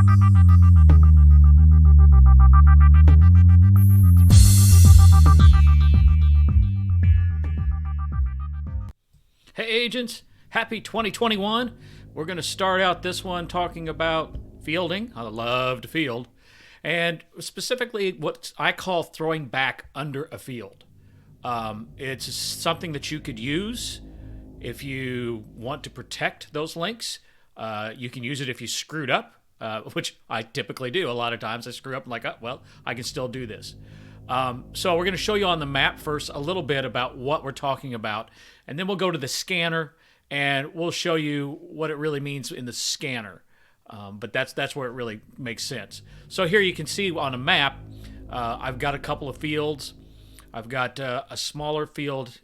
Hey agents, happy 2021. We're going to start out this one talking about fielding. I love to field. And specifically what I call throwing back under a field. It's something that you could use if you want to protect those links. You can use it if you screwed up, which I typically do. A lot of times I screw up and like, oh, well, I can still do this. So we're going to show you on the map first a little bit about what we're talking about, and then we'll go to the scanner and we'll show you what it really means in the scanner. But that's where it really makes sense. So here you can see on a map, I've got a couple of fields. I've got a smaller field,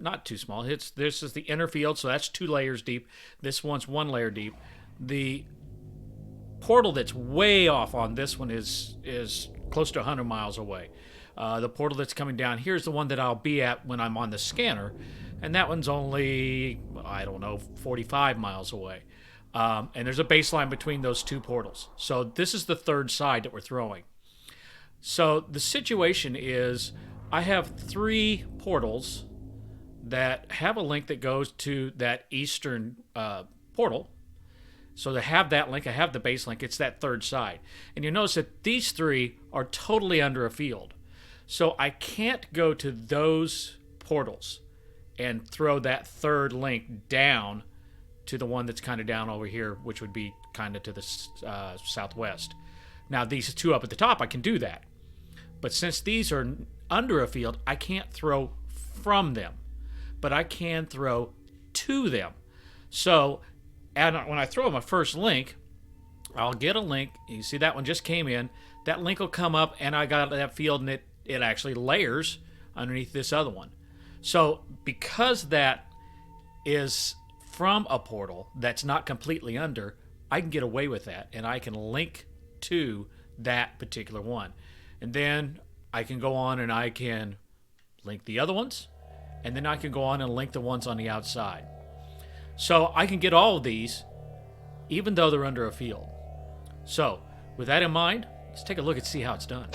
not too small. This is the inner field, so that's 2 layers deep. This one's 1 layer deep. The portal that's way off on this one is close to 100 miles away. The portal that's coming down here is the one that I'll be at when I'm on the scanner, and that one's only, I don't know, 45 miles away. And there's a baseline between those 2 portals. So this is the third side that we're throwing. So the situation is I have 3 portals that have a link that goes to that eastern portal. So to have that link, I have the base link. It's that third side. And you notice that these 3 are totally under a field. So I can't go to those portals and throw that third link down to the one that's kind of down over here, which would be kind of to the southwest. Now, these 2 up at the top, I can do that. But since these are under a field, I can't throw from them. But I can throw to them. So and when I throw my first link, I'll get a link. You see that one just came in. That link will come up, and I got that field, and it actually layers underneath this other one. So because that is from a portal that's not completely under, I can get away with that, and I can link to that particular one. And then I can go on and I can link the other ones, and then I can go on and link the ones on the outside. So I can get all of these even though they're under a field. So with that in mind, let's take a look and see how it's done.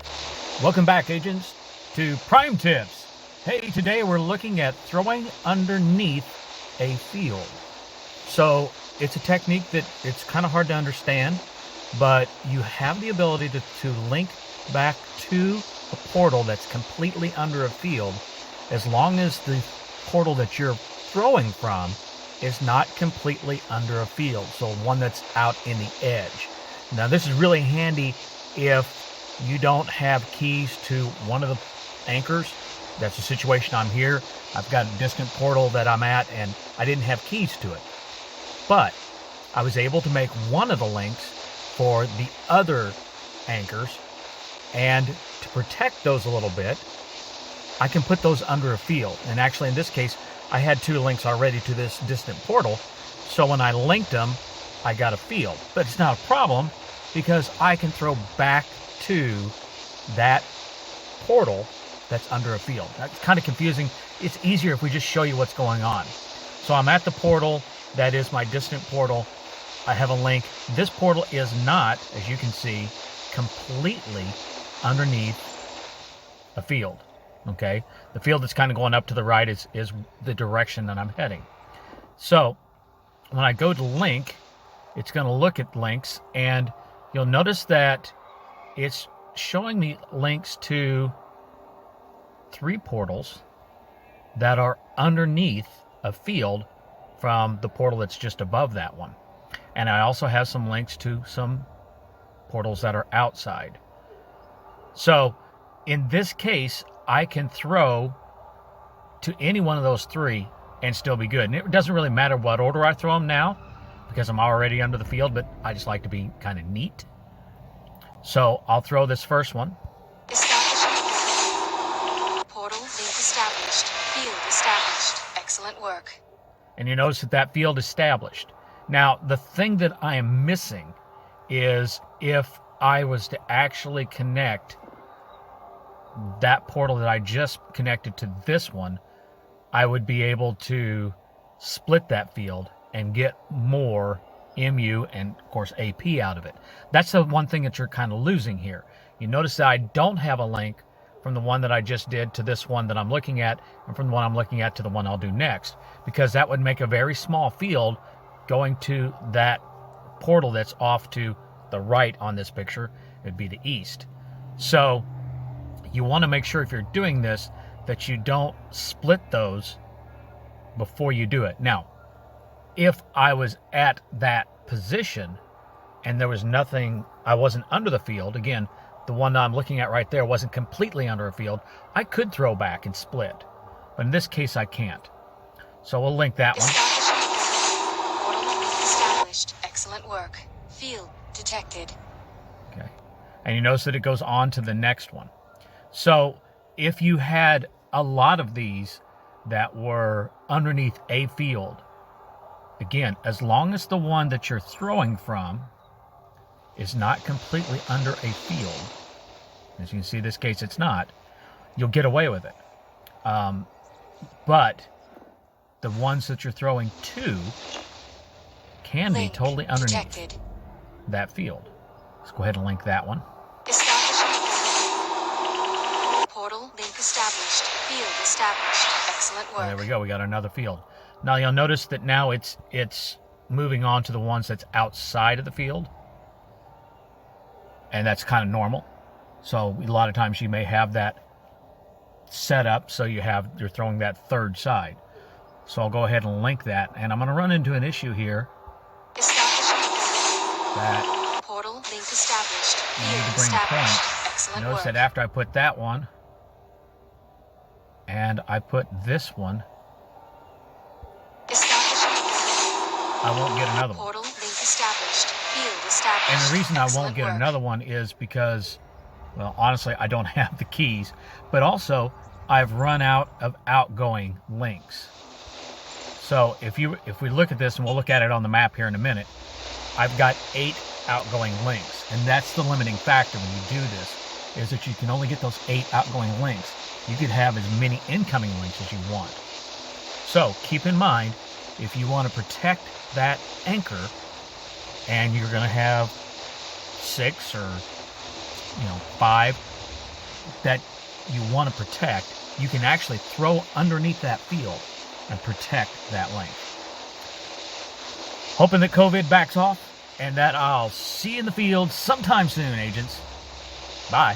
Welcome back, agents, to Prime Tips. Hey, today we're looking at throwing underneath a field. So it's a technique that it's kind of hard to understand, but you have the ability to link back to a portal that's completely under a field as long as the portal that you're throwing from is not completely under a field, so one that's out in the edge. Now this is really handy if you don't have keys to one of the anchors. That's the situation I'm here. I've got a distant portal that I'm at, and I didn't have keys to it. But I was able to make one of the links for the other anchors, and to protect those a little bit, I can put those under a field. And actually in this case, I had 2 links already to this distant portal, so when I linked them, I got a field. But it's not a problem because I can throw back to that portal that's under a field. That's kind of confusing. It's easier if we just show you what's going on. So I'm at the portal that is my distant portal. I have a link. This portal is not, as you can see, completely underneath a field. Okay, the field that's kind of going up to the right is the direction that I'm heading. So when I go to link, it's going to look at links, and you'll notice that it's showing me links to 3 portals that are underneath a field from the portal that's just above that one. And I also have some links to some portals that are outside. So in this case, I can throw to any one of those 3 and still be good. And it doesn't really matter what order I throw them now because I'm already under the field, but I just like to be kind of neat. So I'll throw this first one. Established. Portal link established. Field established. Excellent work. And you notice that field established. Now, the thing that I am missing is if I was to actually connect that portal that I just connected to this one, I would be able to split that field and get more MU and, of course, AP out of it. That's the one thing that you're kind of losing here. You notice that I don't have a link from the one that I just did to this one that I'm looking at, and from the one I'm looking at to the one I'll do next, because that would make a very small field going to that portal that's off to the right on this picture. It'd be the east. So you want to make sure if you're doing this that you don't split those before you do it. Now, if I was at that position and there was nothing, I wasn't under the field, again, the one that I'm looking at right there wasn't completely under a field, I could throw back and split. But in this case, I can't. So we'll link that one. Established. Excellent work. Field detected. Okay. And you notice that it goes on to the next one. So if you had a lot of these that were underneath a field, again, as long as the one that you're throwing from is not completely under a field, as you can see in this case it's not, you'll get away with it. But the ones that you're throwing to can be totally underneath detected. that field. Let's go ahead and link that one. Portal link established. Field established. Excellent work. There we go. We got another field. Now you'll notice that now it's moving on to the ones that's outside of the field, and that's kind of normal. So a lot of times you may have that set up so you're throwing that third side. So I'll go ahead and link that, and I'm going to run into an issue here. That portal link established. you need to bring Established. point. Excellent Notice work. that after I put that one and I put this one, I won't get another one. Portal link established. Field established. And the reason I won't Excellent get work. another one is because, well, honestly, I don't have the keys, but also I've run out of outgoing links. So if we look at this, and we'll look at it on the map here in a minute, I've got 8 outgoing links, and that's the limiting factor when you do this, is that you can only get those 8 outgoing links. You could have as many incoming links as you want. So keep in mind, if you want to protect that anchor, and you're going to have 6 or 5 that you want to protect, you can actually throw underneath that field and protect that link. Hoping that COVID backs off, and that I'll see you in the field sometime soon, agents. Bye.